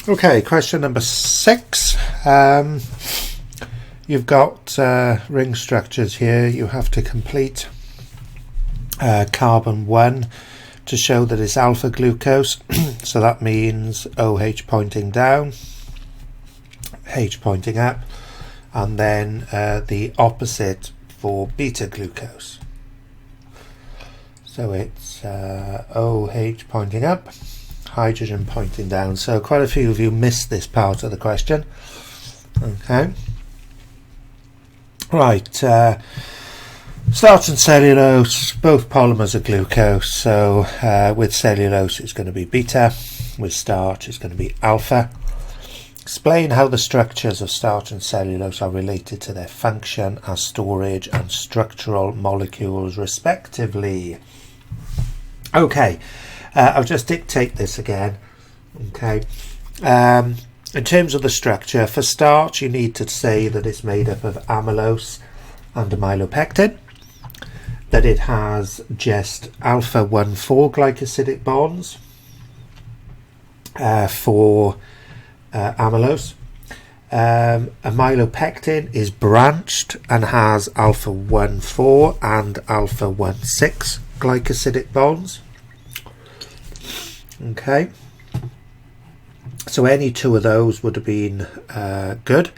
Okay, question number 6. You've got ring structures here. You have to complete carbon 1 to show that it's alpha glucose. So that means OH pointing down, H pointing up, and then the opposite for beta glucose. So it's OH pointing up, hydrogen pointing down. So quite a few of you missed this part of the question. Okay. Right. Starch and cellulose, both polymers are glucose. So with cellulose it's going to be beta, with starch it's going to be alpha. Explain how the structures of starch and cellulose are related to their function as storage and structural molecules respectively. Okay, I'll just dictate this again. Okay, in terms of the structure, for starch you need to say that it's made up of amylose and a amylopectin, that it has just alpha 1,4 glycosidic bonds for amylose. Amylopectin is branched and has alpha 1,4 and alpha 1,6 glycosidic bonds. Okay, so any two of those would have been good.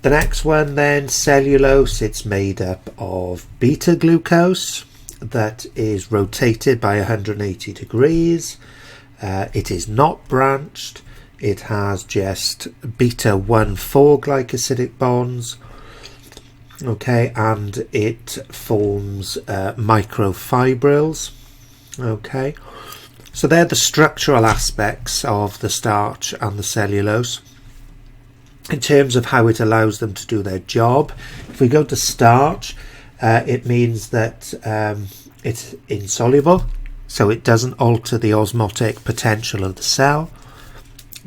The next one then, cellulose, it's made up of beta glucose that is rotated by 180 degrees. It is not branched. It has just beta 1,4 glycosidic bonds. Okay, and it forms microfibrils. Okay, so they're the structural aspects of the starch and the cellulose. In terms of how it allows them to do their job, if we go to starch, it means that it's insoluble, so it doesn't alter the osmotic potential of the cell.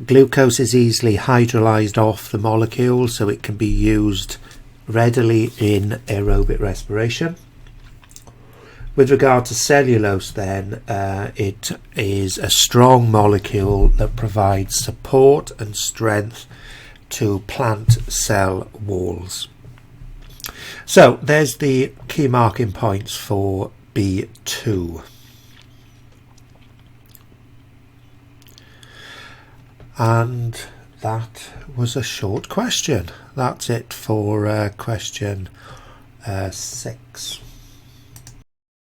Glucose is easily hydrolyzed off the molecule, so it can be used readily in aerobic respiration. With regard to cellulose then, it is a strong molecule that provides support and strength to plant cell walls. So there's the key marking points for B2. And that was a short question. That's it for question 6.